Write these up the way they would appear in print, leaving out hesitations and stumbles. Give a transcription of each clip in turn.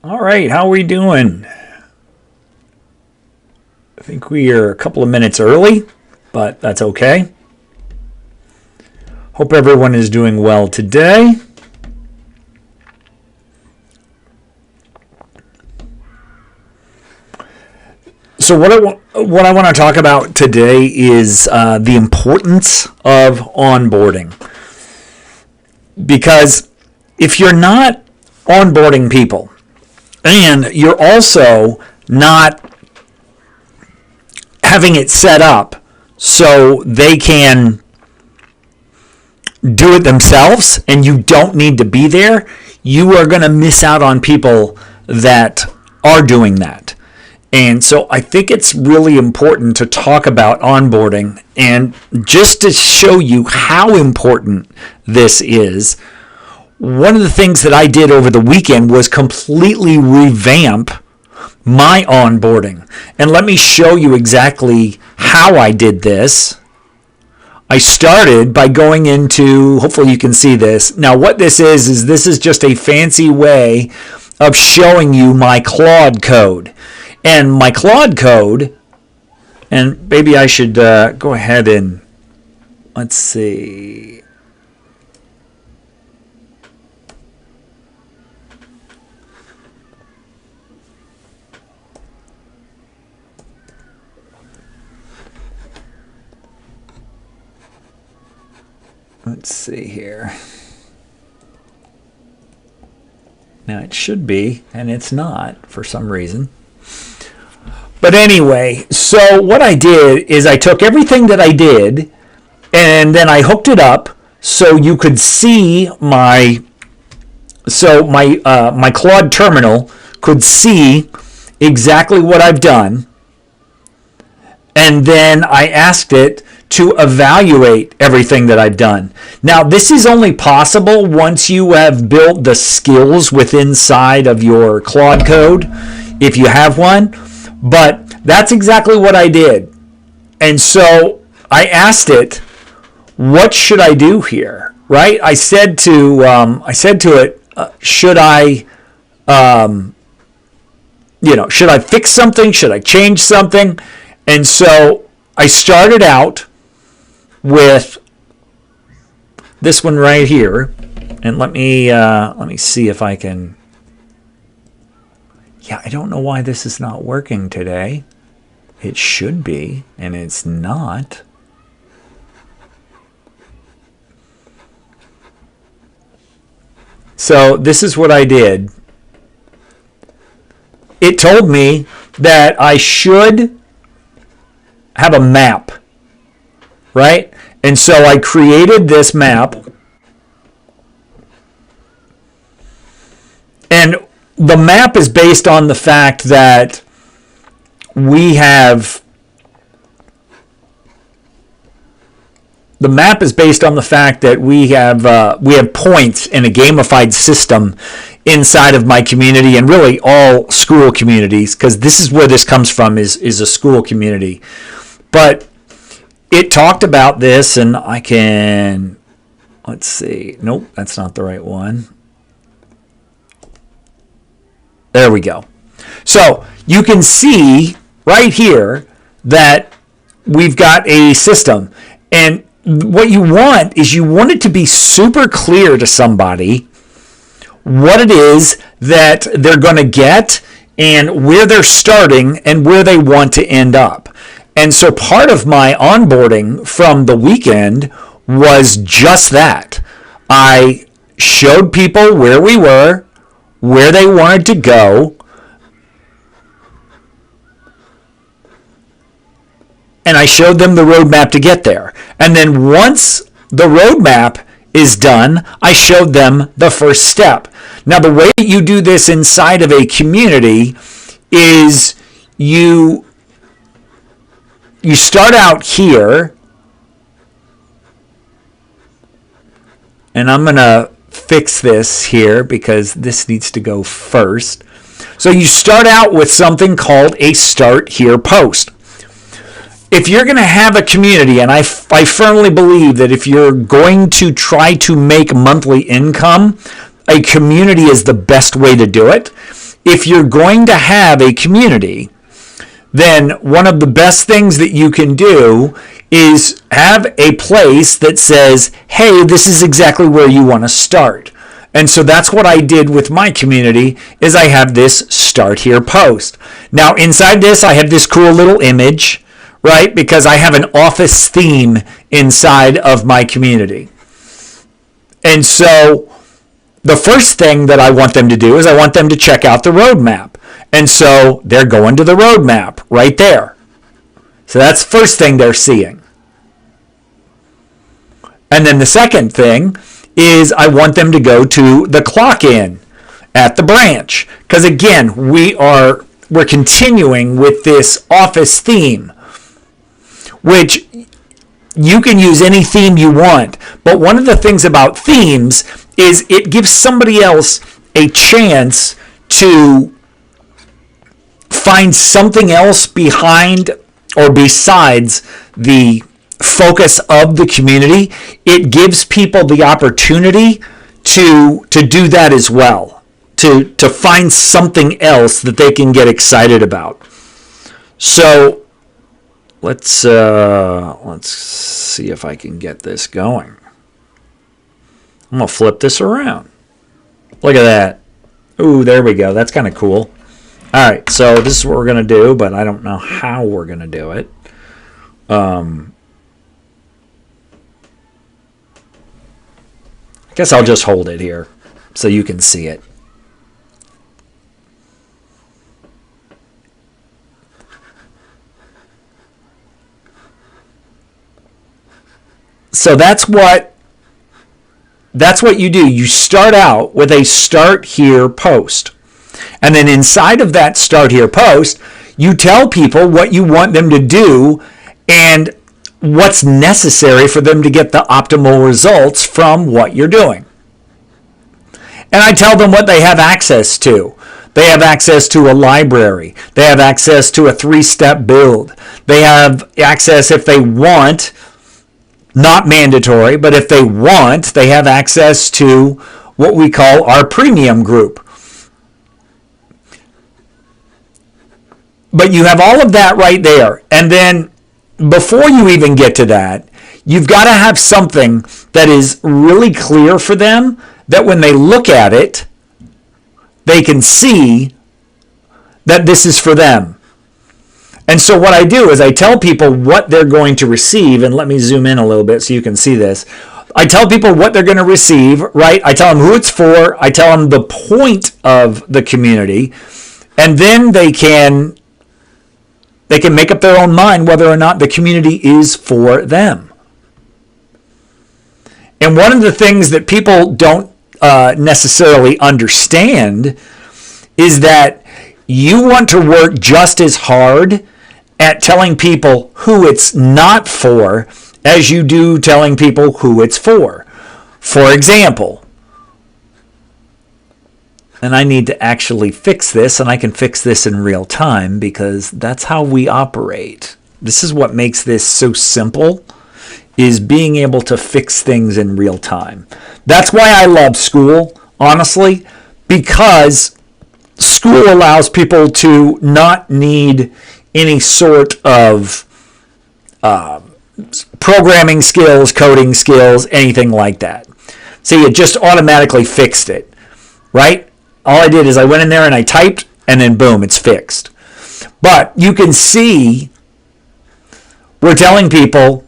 All right, how are we doing? I think we are a couple of minutes early, but that's okay. Hope everyone is doing well today. So what I want to talk about today is the importance of onboarding. Because if you're not onboarding people, and you're also not having it set up so they can do it themselves and you don't need to be there, you are going to miss out on people that are doing that. And so I think it's really important to talk about onboarding. And just to show you how important this is, one of the things that I did over the weekend was completely revamp my onboarding. And let me show you exactly how I did this. I started by going into, hopefully you can see this. Now what this is this is just a fancy way of showing you my Claude code. And my Claude code, and maybe I should go ahead and, let's see. Let's see here. Now it should be, and it's not for some reason. But anyway, so what I did is I took everything that I did and then I hooked it up so you could see my Claude terminal could see exactly what I've done. And then I asked it to evaluate everything that I've done. Now, this is only possible once you have built the skills within inside of your Claude code, if you have one. But that's exactly what I did. And so I asked it, what should I do here? Right? I said to it, should I fix something? Should I change something? And so I started out with this one right here, and let me see if I can. Yeah, I don't know why this is not working today. It should be, and it's not. So this is what I did. It told me that I should have a map, right? And so I created this map. And the map is based on the fact that we have points in a gamified system inside of my community and really all school communities, because this is where this comes from, is a school community. But it talked about this, and I can, let's see. Nope, that's not the right one. There we go. So you can see right here that we've got a system. And what you want is you want it to be super clear to somebody what it is that they're going to get and where they're starting and where they want to end up. And so part of my onboarding from the weekend was just that. I showed people where we were, where they wanted to go, and I showed them the roadmap to get there. And then once the roadmap is done, I showed them the first step. Now, the way that you do this inside of a community is you start out here, and I'm going to fix this here because this needs to go first. So you start out with something called a Start Here post. If you're going to have a community, and I firmly believe that if you're going to try to make monthly income, a community is the best way to do it. if you're going to have a community, then one of the best things that you can do is have a place that says, hey, this is exactly where you want to start. And so that's what I did with my community, is I have this start here post. Now inside this, I have this cool little image, right? Because I have an office theme inside of my community. And so the first thing that I want them to do is I want them to check out the roadmap. And so they're going to the roadmap right there. So that's the first thing they're seeing. And then the second thing is I want them to go to the clock in at the branch. Because again, we're continuing with this office theme, which you can use any theme you want. But one of the things about themes is it gives somebody else a chance to find something else behind or besides the focus of the community. It gives people the opportunity to do that as well, to find something else that they can get excited about. So let's see if I can get this going. I'm gonna flip this around. Look at that. Ooh, there we go. That's kind of cool. All right, so this is what we're gonna do, but I don't know how we're gonna do it. I guess I'll just hold it here so you can see it. So that's what you do. You start out with a start here post. And then inside of that start here post, you tell people what you want them to do and what's necessary for them to get the optimal results from what you're doing. And I tell them what they have access to. They have access to a library. They have access to a 3-step build. They have access, if they want, not mandatory, but if they want, they have access to what we call our premium group. But you have all of that right there. And then before you even get to that, you've got to have something that is really clear for them, that when they look at it, they can see that this is for them. And so what I do is I tell people what they're going to receive, and let me zoom in a little bit so you can see this. I tell people what they're going to receive, right? I tell them who it's for. I tell them the point of the community, and then they can make up their own mind whether or not the community is for them. And one of the things that people don't necessarily understand is that you want to work just as hard at telling people who it's not for as you do telling people who it's for. For example, and I need to actually fix this, and I can fix this in real time because that's how we operate. This is what makes this so simple, is being able to fix things in real time. That's why I love school, honestly, because school allows people to not need any sort of programming skills, coding skills, anything like that. See, it just automatically fixed it, right? All I did is I went in there and I typed, and then boom, it's fixed. But you can see we're telling people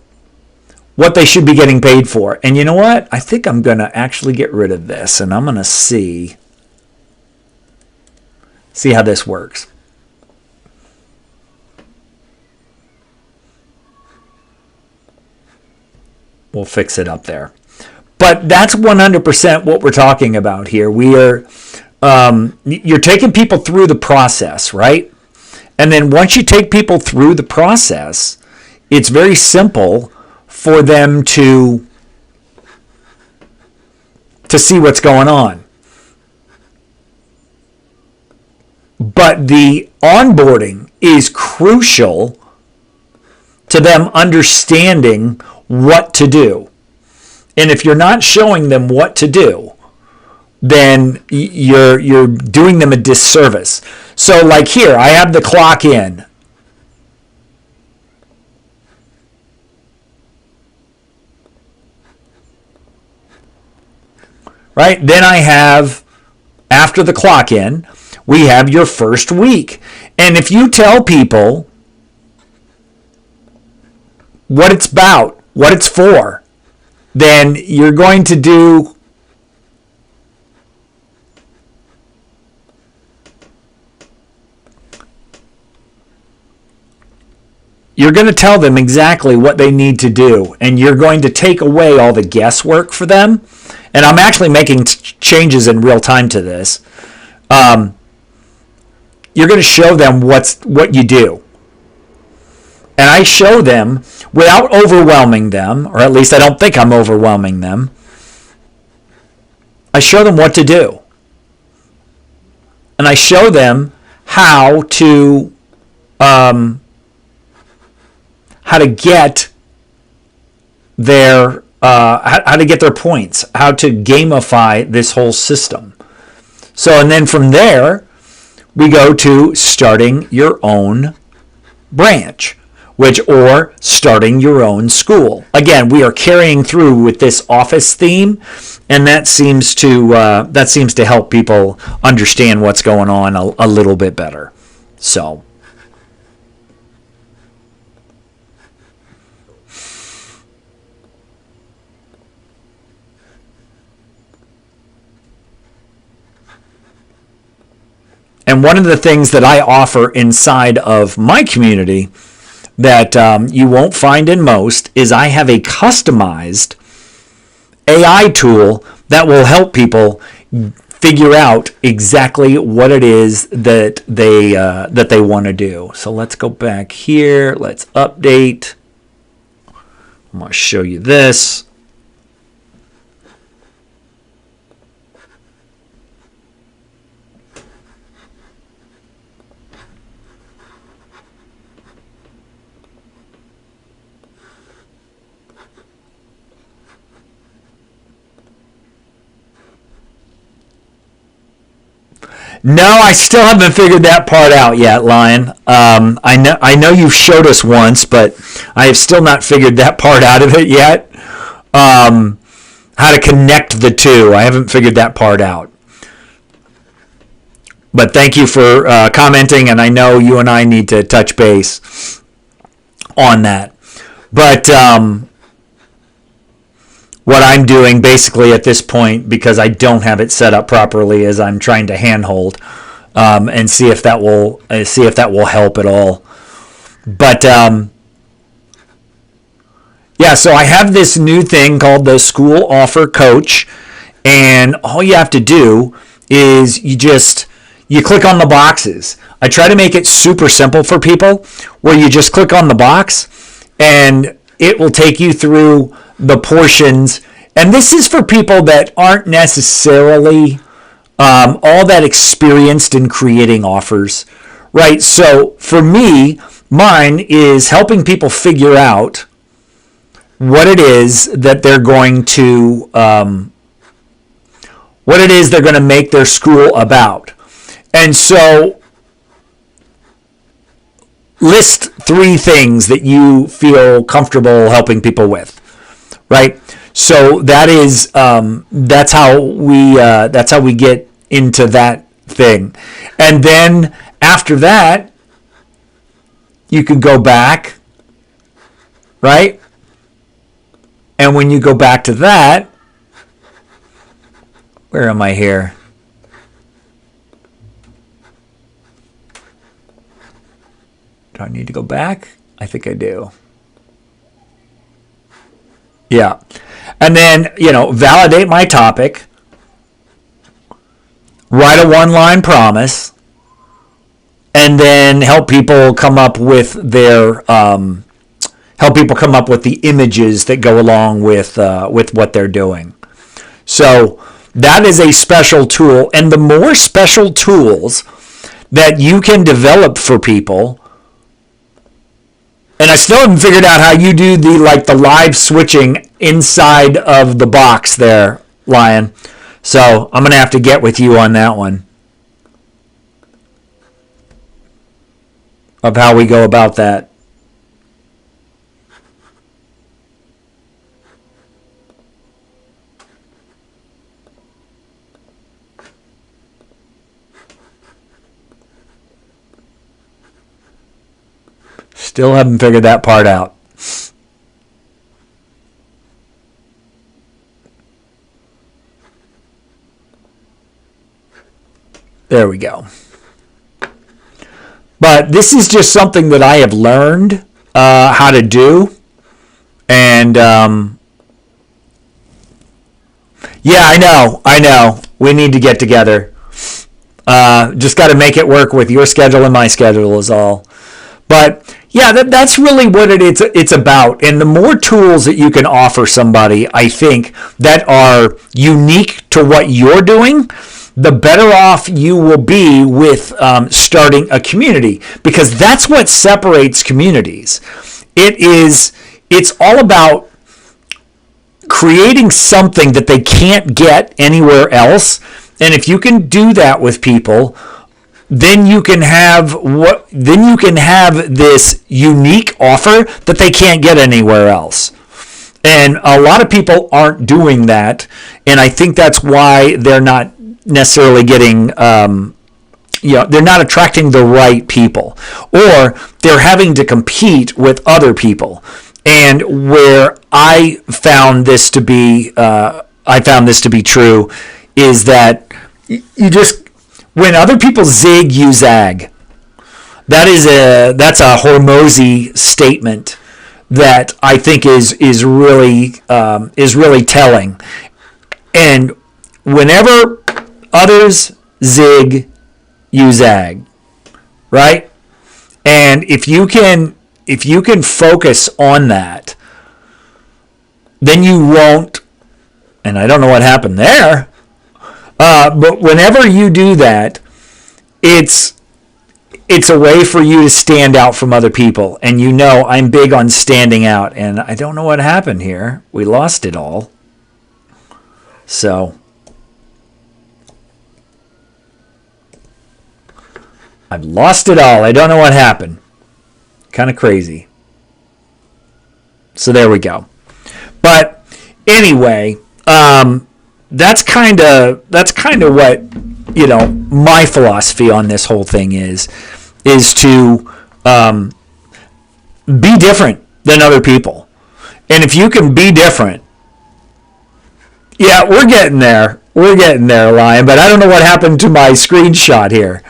what they should be getting paid for. And you know what? I think I'm going to actually get rid of this, and I'm going to see how this works. We'll fix it up there. But that's 100% what we're talking about here. You're taking people through the process, right? And then once you take people through the process, it's very simple for them to see what's going on. But the onboarding is crucial to them understanding what to do. And if you're not showing them what to do, then you're doing them a disservice. So like here, I have the clock in. Right? Then I have, after the clock in, we have your first week. And if you tell people what it's about, what it's for, then you're going to do you're going to tell them exactly what they need to do, and you're going to take away all the guesswork for them. And I'm actually making changes in real time to this. You're going to show them what you do. And I show them without overwhelming them, or at least I don't think I'm overwhelming them. I show them what to do. And I show them how to get their how to get their points, how to gamify this whole system. So, and then from there, we go to starting your own branch, or starting your own school. Again, we are carrying through with this office theme, and that seems to help people understand what's going on a little bit better. So. And one of the things that I offer inside of my community that you won't find in most is I have a customized AI tool that will help people figure out exactly what it is that they want to do. So let's go back here. Let's update. I'm going to show you this. No, I still haven't figured that part out yet, Lion. I know you've showed us once, but I have still not figured that part out of it yet. How to connect the two. I haven't figured that part out. But thank you for commenting, and I know you and I need to touch base on that. But what I'm doing basically at this point, because I don't have it set up properly, is I'm trying to handhold and see if that will help at all. But yeah, so I have this new thing called the School Offer Coach, and all you have to do is you click on the boxes. I try to make it super simple for people, where you just click on the box and it will take you through the portions. And this is for people that aren't necessarily all that experienced in creating offers, right? So for me, mine is helping people figure out what it is that they're going to make their school about. And so list 3 things that you feel comfortable helping people with, right? So that is that's how we get into that thing. And then after that, you can go back, right? And when you go back to that, where am I here? Do I need to go back? I think I do. Yeah. And then, validate my topic, write a 1-line promise, and then help people come up with the images that go along with what they're doing. So that is a special tool, and the more special tools that you can develop for people. And I still haven't figured out how you do the live switching inside of the box there, Lion. So I'm going to have to get with you on that one of how we go about that. Still haven't figured that part out. There we go. But this is just something that I have learned how to do. And yeah, I know. We need to get together. Just got to make it work with your schedule and my schedule is all. But yeah, that's really what it's about. And the more tools that you can offer somebody, I think, that are unique to what you're doing, the better off you will be with starting a community, because that's what separates communities. It's all about creating something that they can't get anywhere else. And if you can do that with people, then you can have this unique offer that they can't get anywhere else. And a lot of people aren't doing that, and I think that's why they're not necessarily getting they're not attracting the right people, or they're having to compete with other people. And where I found this to be true is that you just, when other people zig, you zag. That's a Hormozy statement that I think is really telling. And whenever others zig, you zag, right? And if you can focus on that, then you won't. And I don't know what happened there, but whenever you do that, it's a way for you to stand out from other people. And I'm big on standing out, and I don't know what happened here. We lost it all. So I've lost it all. I don't know what happened. Kind of crazy. So there we go. But anyway, that's kind of what my philosophy on this whole thing is to be different than other people. And if you can be different, yeah, we're getting there, Lion. But I don't know what happened to my screenshot here.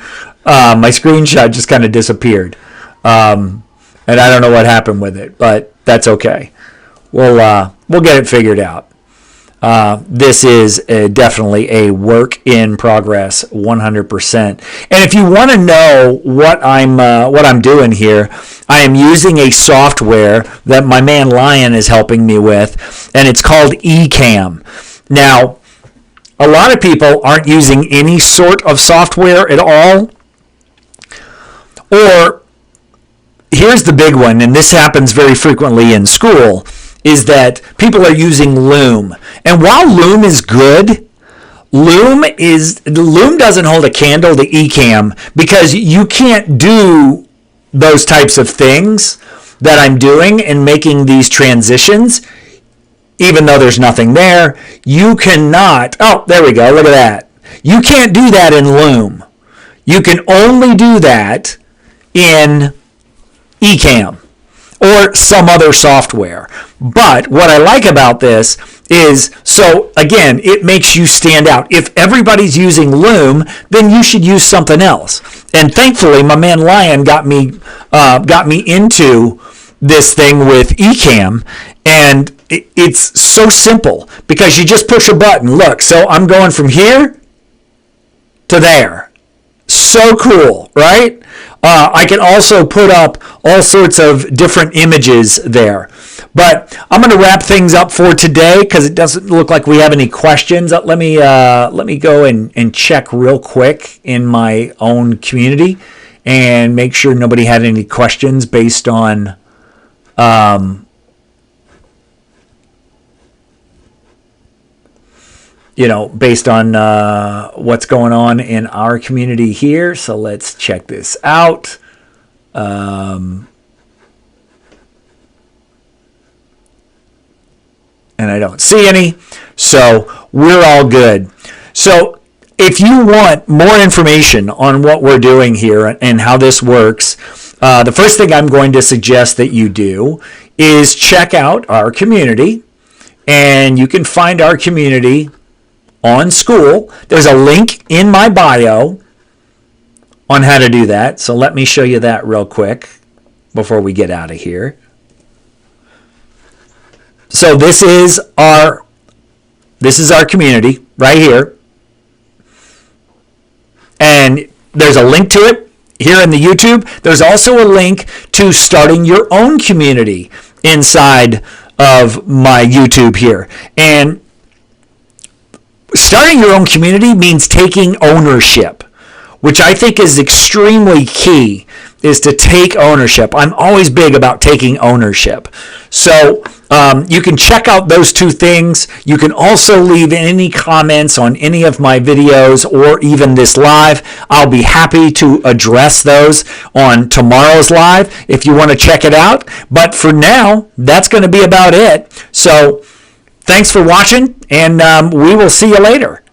My screenshot just kind of disappeared, and I don't know what happened with it, but that's okay. We'll get it figured out. This is definitely a work in progress, 100%. And if you want to know what I'm doing here, I am using a software that my man Lion is helping me with, and it's called Ecamm. Now, a lot of people aren't using any sort of software at all. Or, here's the big one, and this happens very frequently in school, is that people are using Loom. And while Loom is good, Loom doesn't hold a candle to Ecamm, because you can't do those types of things that I'm doing and making these transitions, even though there's nothing there. You cannot, oh, there we go, look at that. You can't do that in Loom. You can only do that in Ecamm or some other software. But what I like about this is, so again, it makes you stand out. If everybody's using Loom, then you should use something else. And thankfully, my man Lion got me into this thing with Ecamm, and it's so simple because you just push a button. Look, so I'm going from here to there. So cool, right? I can also put up all sorts of different images there. But I'm going to wrap things up for today because it doesn't look like we have any questions. Let me go and check real quick in my own community and make sure nobody had any questions based on based on what's going on in our community here. So let's check this out. And I don't see any. So we're all good. So if you want more information on what we're doing here and how this works, the first thing I'm going to suggest that you do is check out our community. And you can find our community on Skool. There's a link in my bio on how to do that. So let me show you that real quick before we get out of here. So this is our community right here. And there's a link to it here in the YouTube. There's also a link to starting your own community inside of my YouTube here. And starting your own community means taking ownership, which I think is extremely key, is to take ownership. I'm always big about taking ownership. So you can check out those two things. You can also leave any comments on any of my videos or even this live. I'll be happy to address those on tomorrow's live if you want to check it out. But for now, that's going to be about it. So thanks for watching, and we will see you later.